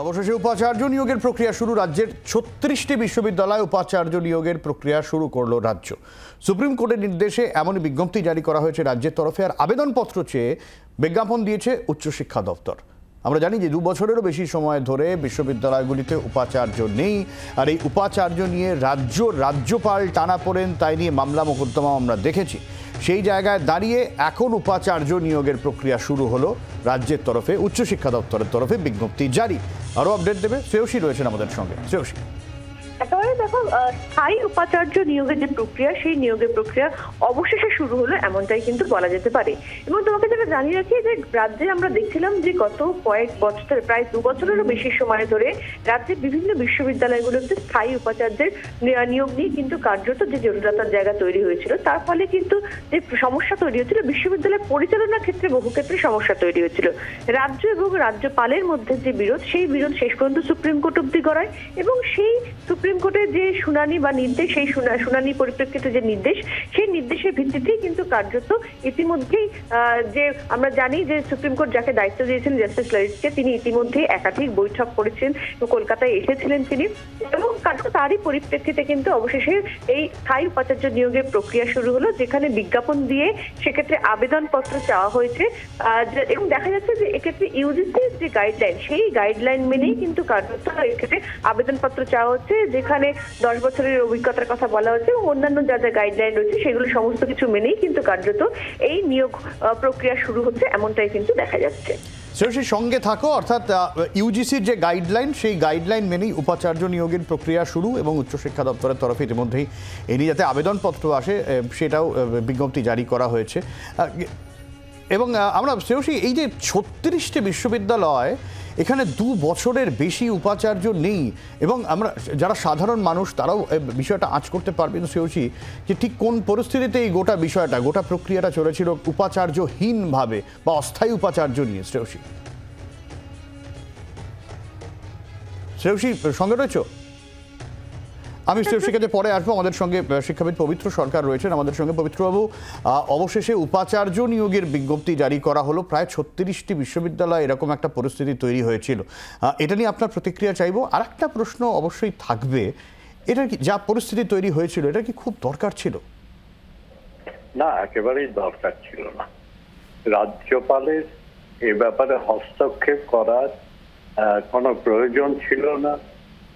অবশেষে উপাচার্য নিয়োগের প্রক্রিয়া শুরু। রাজ্যের ৩৬টি বিশ্ববিদ্যালয়ে উপাচার্য নিয়োগের প্রক্রিয়া শুরু করল রাজ্য। সুপ্রিম কোর্টের নির্দেশে এমনই বিজ্ঞপ্তি জারি করা হয়েছে রাজ্যের তরফে। আর আবেদনপত্র চেয়ে বিজ্ঞাপন দিয়েছে উচ্চশিক্ষা দপ্তর। আমরা জানি যে ২ বছরেরও বেশি সময় ধরে বিশ্ববিদ্যালয়গুলিতে উপাচার্য নেই। আর এই উপাচার্য নিয়ে রাজ্যপাল টানাপোড়েন, তাই নিয়ে মামলা মোকদ্দমা আমরা দেখেছি। সেই জায়গায় দাঁড়িয়ে এখন উপাচার্য নিয়োগের প্রক্রিয়া শুরু হলো রাজ্যের তরফে। উচ্চশিক্ষা দপ্তরের তরফে বিজ্ঞপ্তি জারি। আরও আপডেট দেবে শ্রেয়সী, রয়েছেন আমাদের সঙ্গে। শ্রেয়সী, একেবারে দেখো, স্থায়ী উপাচার্য নিয়োগের যে প্রক্রিয়া, সেই নিয়োগের প্রক্রিয়া অবশেষে শুরু হলো, এমনটাই কিন্তু বলা যেতে পারে। এবং তোমাকে যেটা জানিয়ে রাখি যে রাজ্যে আমরা দেখছিলাম যে গত কয়েক বছর, প্রায় ২ বছরেরও বেশি সময় ধরে রাজ্যের বিভিন্ন বিশ্ববিদ্যালয়গুলোতে স্থায়ী উপাচার্যের নিয়োগ নিয়ে কিন্তু কার্যত যে জটিলতার জায়গা তৈরি হয়েছিল, তার ফলে কিন্তু যে সমস্যা তৈরি হয়েছিল, বিশ্ববিদ্যালয় পরিচালনার ক্ষেত্রে বহু ক্ষেত্রে সমস্যা তৈরি হয়েছিল। রাজ্য এবং রাজ্যপালের মধ্যে যে বিরোধ, সেই বিরোধ শেষ পর্যন্ত সুপ্রিম কোর্ট অব্দি গড়ায়। এবং সেই সুপ্রিম কোর্টের যে শুনানি বা নির্দেশ, সেই শুনানি পরিপ্রেক্ষিতে যে নির্দেশ, সেই নির্দেশের ভিত্তিতেই কিন্তু কার্যত ইতিমধ্যেই যে আমরা জানি যে সুপ্রিম কোর্ট যাকে দায়িত্ব দিয়েছেন, জাস্টিস লরিসকে, তিনি ইতিমধ্যেই একাধিক বৈঠক করেছেন, কলকাতায় এসেছিলেন তিনি। এবং তারই পরিপ্রেক্ষিতে কিন্তু অবশেষে এই স্থায়ী উপাচার্য নিয়োগের প্রক্রিয়া শুরু হলো, যেখানে বিজ্ঞাপন দিয়ে সেক্ষেত্রে আবেদনপত্র চাওয়া হয়েছে। এবং দেখা যাচ্ছে যে এক্ষেত্রে ইউজিসির যে গাইডলাইন, সেই গাইডলাইন মেনেই কিন্তু কার্যত এক্ষেত্রে আবেদনপত্র চাওয়া হচ্ছে, যেখানে ১০ বছরের অভিজ্ঞতার কথা বলা হচ্ছে এবং অন্যান্য যা যা গাইডলাইন রয়েছে, সেগুলো সমস্ত কিছু মেনেই কিন্তু কার্যত এই নিয়োগ প্রক্রিয়া শুরু হচ্ছে, এমনটাই কিন্তু দেখা যাচ্ছে। শ্রেয়সীর সঙ্গে থাকো। অর্থাৎ ইউজিসির যে গাইডলাইন, সেই গাইডলাইন মেনেই উপাচার্য নিয়োগের প্রক্রিয়া শুরু এবং উচ্চশিক্ষা দপ্তরের তরফে ইতিমধ্যেই এ নিয়ে যাতে আবেদনপত্র আসে, সেটাও বিজ্ঞপ্তি জারি করা হয়েছে। এবং আমরা শ্রেয়সী, এই যে ৩৬টি বিশ্ববিদ্যালয়, এখানে ২ বছরের বেশি উপাচার্য নেই এবং আমরা যারা সাধারণ মানুষ তারাও বিষয়টা আঁচ করতে পারবেন শ্রেয়সী, যে ঠিক কোন পরিস্থিতিতে এই গোটা প্রক্রিয়াটা চলেছিল উপাচার্যহীনভাবে বা অস্থায়ী উপাচার্য নিয়ে। শ্রেয়সী সঙ্গে রয়েছে? আমি শ্রেয়সীর কাছে পরে আসবো। আমাদের সঙ্গে শিক্ষাবিদ পবিত্র সরকার রয়েছেন আমাদের সঙ্গে। পবিত্রবাবু, অবশেষে উপাচার্য নিয়োগের বিজ্ঞপ্তি জারি করা হলো। প্রায় ৩৬টি বিশ্ববিদ্যালয় এরকম একটা পরিস্থিতি তৈরি হয়েছিল, এটা নিয়ে আপনার প্রতিক্রিয়া চাইবো। আর একটা প্রশ্ন অবশ্যই থাকবে, এটা কি যা পরিস্থিতি তৈরি হয়েছিল, এটা কি খুব দরকার ছিল? না, একেবারেই দরকার ছিল না। রাজ্যপালের এ ব্যাপারে হস্তক্ষেপ করার কোনো প্রয়োজন ছিল না।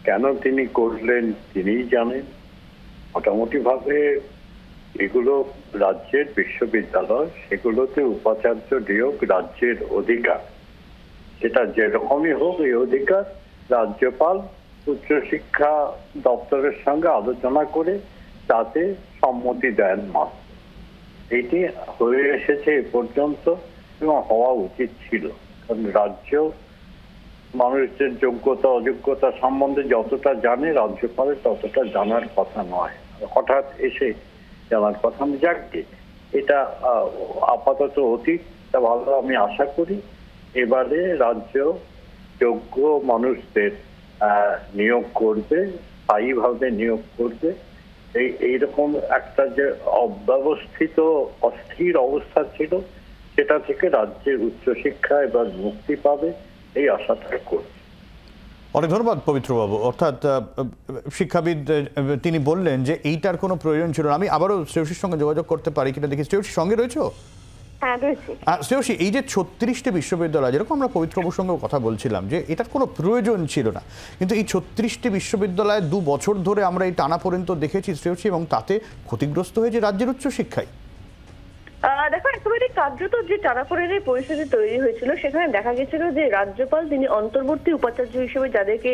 কেন তিনি করলেন তিনিই জানেন। মোটামুটি ভাবে এগুলো রাজ্যের বিশ্ববিদ্যালয়, সেগুলোতে উপাচার্য নিয়োগ রাজ্যের অধিকার। সেটা যেরকমই হোক, এই অধিকার রাজ্যপাল উচ্চশিক্ষা দপ্তরের সঙ্গে আলোচনা করে তাতে সম্মতি দেন মাত্র। এটি হয়ে এসেছে এ পর্যন্ত এবং হওয়া উচিত ছিল। কারণ রাজ্য মানুষের যোগ্যতা অযোগ্যতা সম্বন্ধে যতটা জানে, রাজ্যপালের ততটা জানার কথা নয়। হঠাৎ এসে জানার কথা যাকে, এটা আপাতত অতীত। ভালো, আমি আশা করি এবারে রাজ্য যোগ্য মানুষদের নিয়োগ করবে, স্থায়ীভাবে নিয়োগ করবে। এইরকম একটা যে অব্যবস্থিত অস্থির অবস্থা ছিল, সেটা থেকে রাজ্যের উচ্চশিক্ষা এবার মুক্তি পাবে, এই আশাটা করছি। অনেক ধন্যবাদ পবিত্রবাবু। অর্থাৎ শিক্ষাবিদ তিনি বললেন যে এইটার কোনো প্রয়োজন ছিল না। আমি আবারও শ্রেয়সীর সঙ্গে যোগাযোগ করতে পারি কিনা দেখি। শ্রেয়সীর সঙ্গে রয়েছে? হ্যাঁ, রয়েছে। শ্রেয়সী, এই যে ৩৬টি বিশ্ববিদ্যালয়, যেরকম আমরা পবিত্রবাবুর সঙ্গে কথা বলছিলাম যে এটার কোনো প্রয়োজন ছিল না, কিন্তু এই ৩৬টি বিশ্ববিদ্যালয়ে ২ বছর ধরে আমরা এই টানাপোড়েন তো দেখেছি শ্রেয়সী, এবং তাতে ক্ষতিগ্রস্ত হয়েছে রাজ্যের উচ্চশিক্ষায়। দেখো, একেবারে কার্যত যে টানাপোড়েনের পরিস্থিতি তৈরি হয়েছিল, সেখানে দেখা গেছিল যে রাজ্যপাল তিনি অন্তর্বর্তী উপাচার্য হিসেবে যাদেরকে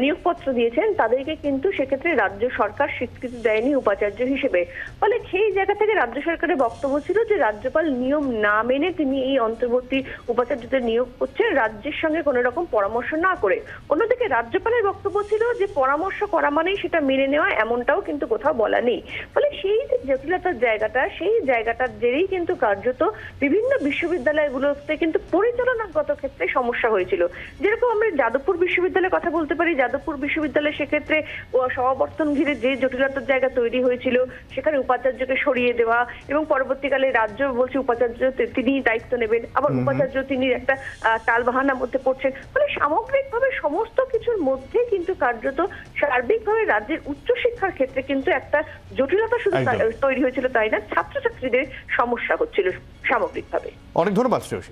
নিয়োগপত্র দিয়েছেন, তাদেরকে কিন্তু সেক্ষেত্রে রাজ্য সরকার স্বীকৃতি দেয়নি উপাচার্য হিসেবে। ফলে সেই জায়গা থেকে রাজ্য সরকারের বক্তব্য ছিল যে রাজ্যপাল নিয়ম না মেনে তিনি এই অন্তর্বর্তী উপাচার্যদের নিয়োগ করছেন, রাজ্যের সঙ্গে কোনো রকম পরামর্শ না করে। অন্যদিকে রাজ্যপালের বক্তব্য ছিল যে পরামর্শ করা মানেই সেটা মেনে নেওয়া, এমনটাও কিন্তু কোথাও বলা নেই। ফলে সেই যে জটিলতার জায়গাটা, সেই জায়গাটার জেরেই কিন্তু কার্যত বিভিন্ন বিশ্ববিদ্যালয়গুলোতে কিন্তু পরিচালনাগত ক্ষেত্রে সমস্যা হয়েছিল। যেরকম আমরা যাদবপুর বিশ্ববিদ্যালয়ের কথা বলতে পারি, যাদবপুর বিশ্ববিদ্যালয় সেক্ষেত্রে সমাবর্তন ঘিরে যে জটিলতার জায়গা তৈরি হয়েছিল, সেখানে উপাচার্যকে সরিয়ে দেওয়া এবং পরবর্তীকালে রাজ্য বলছে উপাচার্য তিনি দায়িত্ব নেবেন, আবার উপাচার্য তিনি একটা টালবাহানার মধ্যে পড়ছেন। মানে সামগ্রিকভাবে সমস্ত কিছুর মধ্যে কিন্তু কার্যত সার্বিকভাবে রাজ্যের উচ্চশিক্ষার ক্ষেত্রে কিন্তু একটা জটিলতা শুধু তৈরি হয়েছিল তাই না, ছাত্রছাত্রীদের সমস্যা হচ্ছিল সামগ্রিকভাবে। অনেক ধন্যবাদ শ্রেয়সী।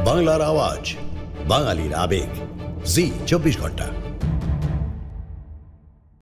বাংলার আওয়াজ, বাঙালির আবেগ, জি 24 ঘন্টা।